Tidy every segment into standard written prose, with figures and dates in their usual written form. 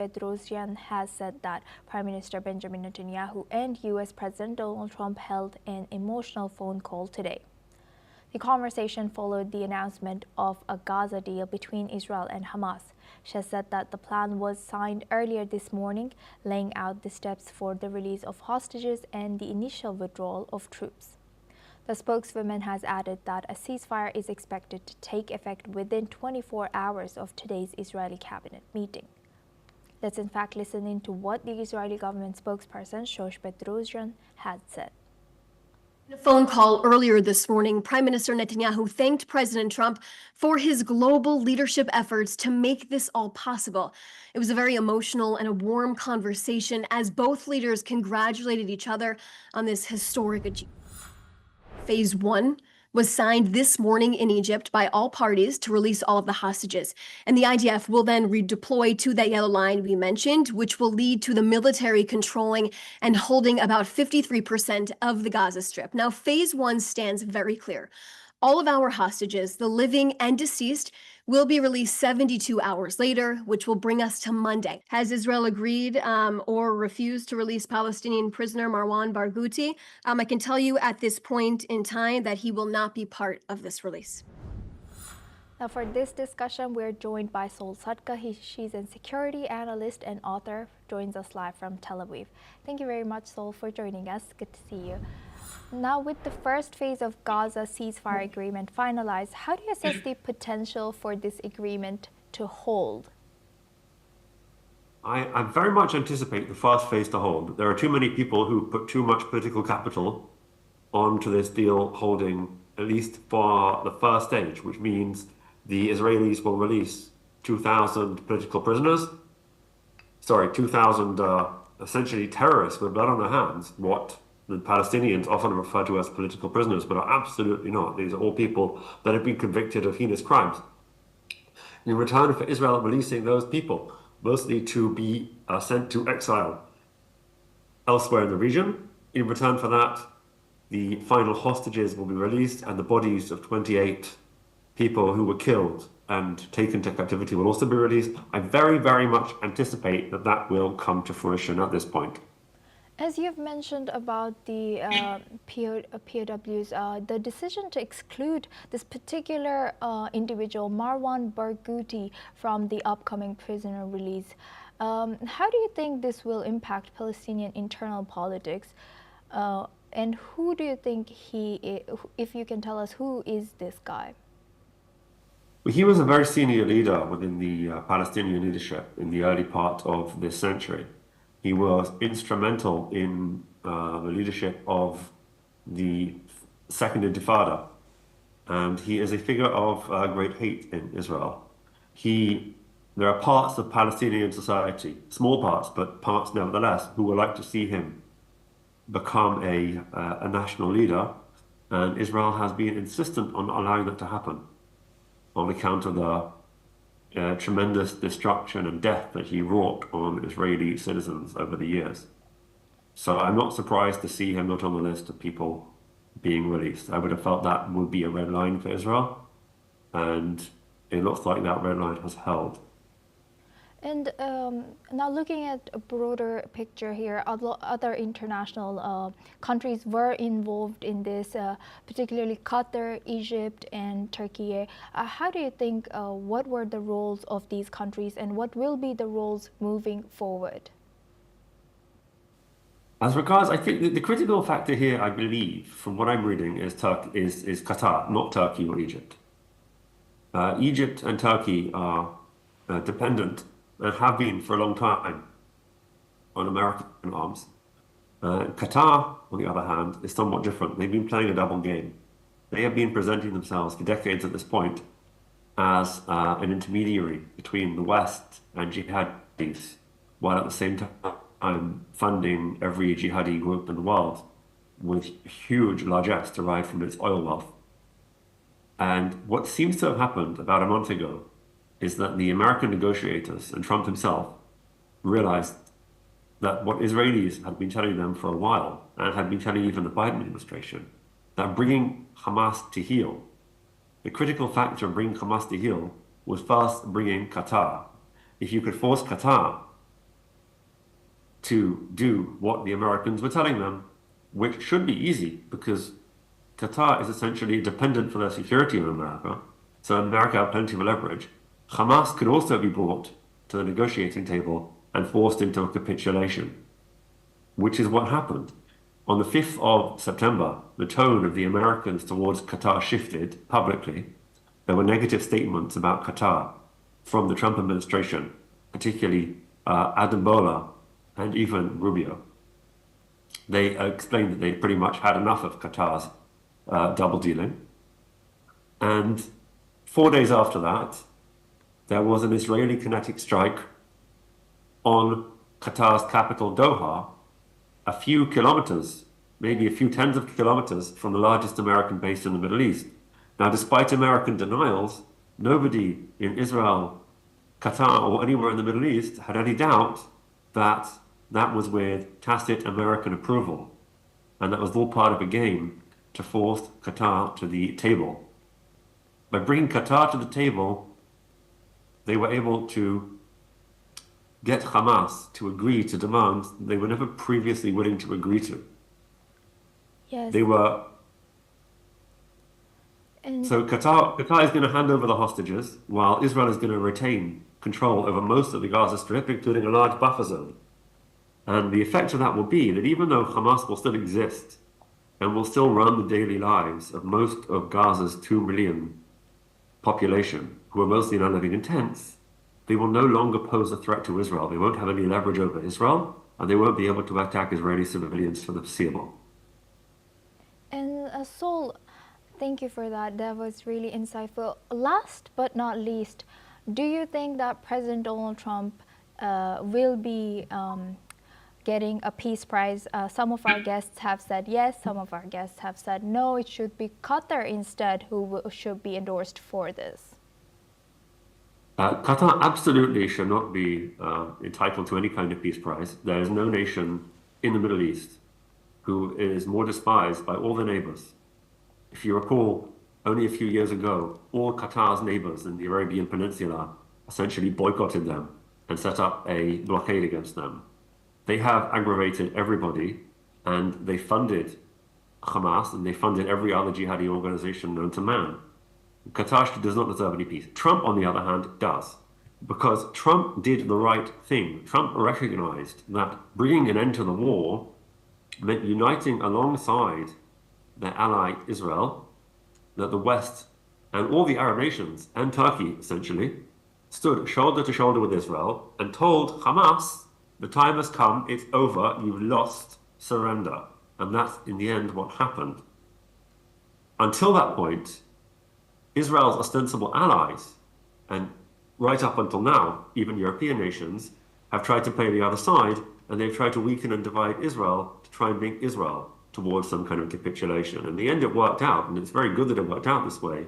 Bedrosian has said that Prime Minister Benjamin Netanyahu and U.S. President Donald Trump held an emotional phone call today. The conversation followed the announcement of a Gaza deal between Israel and Hamas. She has said that the plan was signed earlier this morning, laying out the steps for the release of hostages and the initial withdrawal of troops. The spokeswoman has added that a ceasefire is expected to take effect within 24 hours of today's Israeli cabinet meeting. Let's in fact listen into what the Israeli government spokesperson Shosh Bedrosian had said. In a phone call earlier this morning, Prime Minister Netanyahu thanked President Trump for his global leadership efforts to make this all possible. It was a very emotional and a warm conversation as both leaders congratulated each other on this historic achievement. Phase 1 was signed this morning in Egypt by all parties to release all of the hostages. And the IDF will then redeploy to that yellow line we mentioned, which will lead to the military controlling and holding about 53% of the Gaza Strip. Now, phase 1 stands very clear. All of our hostages, the living and deceased, will be released 72 hours later, which will bring us to Monday. Has Israel agreed or refused to release Palestinian prisoner Marwan Barghouti? I can tell you at this point in time that he will not be part of this release. Now for this discussion, we're joined by Sol Sadka. She's a security analyst and author, joins us live from Tel Aviv. Thank you very much, Sol, for joining us. Good to see you. Now, with the first phase of Gaza ceasefire agreement finalized, how do you assess the potential for this agreement to hold? I very much anticipate the first phase to hold. There are too many people who put too much political capital onto this deal holding, at least for the first stage, which means the Israelis will release 2,000 political prisoners. 2,000 essentially terrorists with blood on their hands, what the Palestinians often refer to as political prisoners, but are absolutely not. These are all people that have been convicted of heinous crimes. In return for Israel releasing those people, mostly to be sent to exile elsewhere in the region, in return for that, the final hostages will be released and the bodies of 28 people who were killed and taken to captivity will also be released. I very, very much anticipate that that will come to fruition at this point. As you've mentioned about the POWs, the decision to exclude this particular individual, Marwan Barghouti, from the upcoming prisoner release, how do you think this will impact Palestinian internal politics? And who do you think he is, if you can tell us, who is this guy? He was a very senior leader within the Palestinian leadership in the early part of this century. He was instrumental in the leadership of the Second Intifada, and he is a figure of great hate in Israel. There are parts of Palestinian society, small parts, but parts nevertheless, who would like to see him become a national leader, and Israel has been insistent on allowing that to happen on account of the tremendous destruction and death that he wrought on Israeli citizens over the years. So I'm not surprised to see him not on the list of people being released. I would have felt that would be a red line for Israel, and it looks like that red line has held. And now looking at a broader picture here, other international countries were involved in this, particularly Qatar, Egypt, and Turkey. How do you think, what were the roles of these countries and what will be the roles moving forward? As regards, I think the critical factor here, I believe, from what I'm reading, is Qatar, not Turkey or Egypt. Egypt and Turkey are dependent and have been for a long time on American arms. Qatar, on the other hand, is somewhat different. They've been playing a double game. They have been presenting themselves for decades at this point as an intermediary between the West and jihadis, while at the same time funding every jihadi group in the world with huge largesse derived from its oil wealth. And what seems to have happened about a month ago is that the American negotiators and Trump himself realized that what Israelis had been telling them for a while, and had been telling even the Biden administration, that bringing Hamas to heel, the critical factor of bringing Hamas to heel was first bringing Qatar. If you could force Qatar to do what the Americans were telling them, which should be easy because Qatar is essentially dependent for their security on America. So America had plenty of leverage. Hamas could also be brought to the negotiating table and forced into a capitulation, which is what happened. On the 5th of September, the tone of the Americans towards Qatar shifted publicly. There were negative statements about Qatar from the Trump administration, particularly Adam Bola and even Rubio. They explained that they pretty much had enough of Qatar's double dealing. And 4 days after that, there was an Israeli kinetic strike on Qatar's capital, Doha, a few kilometers, maybe a few tens of kilometers from the largest American base in the Middle East. Now, despite American denials, nobody in Israel, Qatar, or anywhere in the Middle East had any doubt that that was with tacit American approval. And that was all part of a game to force Qatar to the table. By bringing Qatar to the table, they were able to get Hamas to agree to demands they were never previously willing to agree to. Yes. They were. And So Qatar is going to hand over the hostages, while Israel is going to retain control over most of the Gaza Strip, including a large buffer zone. And the effect of that will be that even though Hamas will still exist and will still run the daily lives of most of Gaza's 2 million population, who are mostly now living in tents, they will no longer pose a threat to Israel. They won't have any leverage over Israel, and they won't be able to attack Israeli civilians for the foreseeable. And Sol, thank you for that. That was really insightful. Last but not least, do you think that President Donald Trump will be getting a peace prize? Some of our guests have said yes, some of our guests have said no. It should be Qatar instead who should be endorsed for this. Qatar absolutely should not be entitled to any kind of peace prize. There is no nation in the Middle East who is more despised by all the neighbors. If you recall, only a few years ago, all Qatar's neighbors in the Arabian Peninsula essentially boycotted them and set up a blockade against them. They have aggravated everybody, and they funded Hamas, and they funded every other jihadi organization known to man. Qatar does not deserve any peace. Trump, on the other hand, does. Because Trump did the right thing. Trump recognized that bringing an end to the war meant uniting alongside their ally Israel, that the West and all the Arab nations, and Turkey essentially, stood shoulder to shoulder with Israel and told Hamas, the time has come, it's over, you've lost, surrender. And that's in the end what happened. Until that point, Israel's ostensible allies, and right up until now, even European nations, have tried to play the other side, and they've tried to weaken and divide Israel to try and bring Israel towards some kind of capitulation. In the end, it worked out, and it's very good that it worked out this way.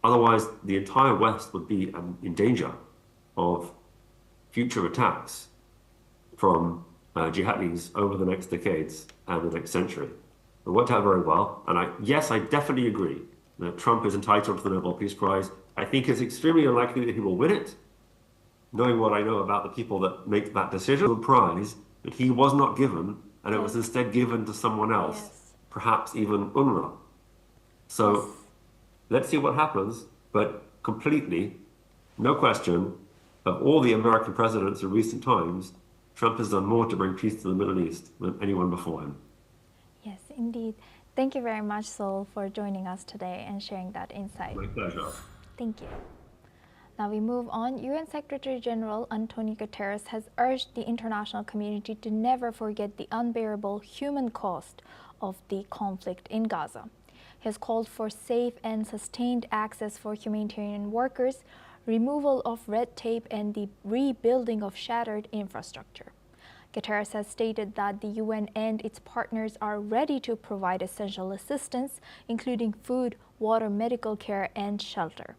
Otherwise, the entire West would be in danger of future attacks from jihadis over the next decades and the next century. It worked out very well, and I definitely agree that Trump is entitled to the Nobel Peace Prize. I think it's extremely unlikely that he will win it, knowing what I know about the people that make that decision. The prize that he was not given, and it was instead given to someone else, perhaps even UNRWA. So let's see what happens, but completely, no question, of all the American presidents in recent times, Trump has done more to bring peace to the Middle East than anyone before him. Yes, indeed. Thank you very much, Sol, for joining us today and sharing that insight. My pleasure. Thank you. Now we move on. UN Secretary-General António Guterres has urged the international community to never forget the unbearable human cost of the conflict in Gaza. He has called for safe and sustained access for humanitarian workers, removal of red tape, and the rebuilding of shattered infrastructure. Guterres has stated that the UN and its partners are ready to provide essential assistance, including food, water, medical care, and shelter.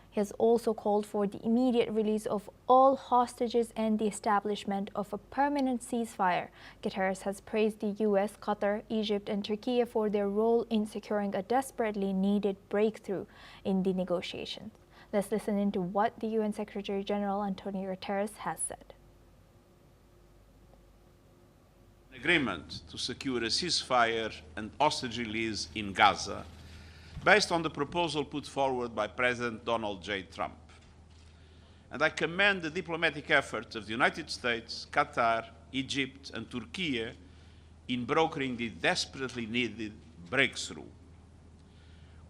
He has also called for the immediate release of all hostages and the establishment of a permanent ceasefire. Guterres has praised the US, Qatar, Egypt, and Turkey for their role in securing a desperately needed breakthrough in the negotiations. Let's listen into what the UN Secretary-General António Guterres has said. agreement to secure a ceasefire and hostage release in Gaza, based on the proposal put forward by President Donald J. Trump. And I commend the diplomatic efforts of the United States, Qatar, Egypt, and Turkey in brokering the desperately needed breakthrough.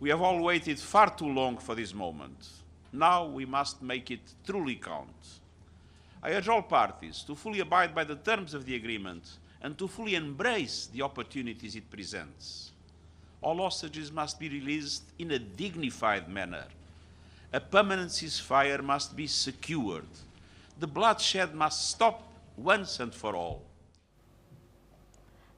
We have all waited far too long for this moment. Now we must make it truly count. I urge all parties to fully abide by the terms of the agreement and to fully embrace the opportunities it presents. All hostages must be released in a dignified manner. A permanent ceasefire must be secured. The bloodshed must stop once and for all.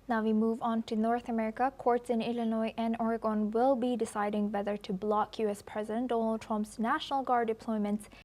Now we move on to North America. Courts in Illinois and Oregon will be deciding whether to block U.S. President Donald Trump's National Guard deployments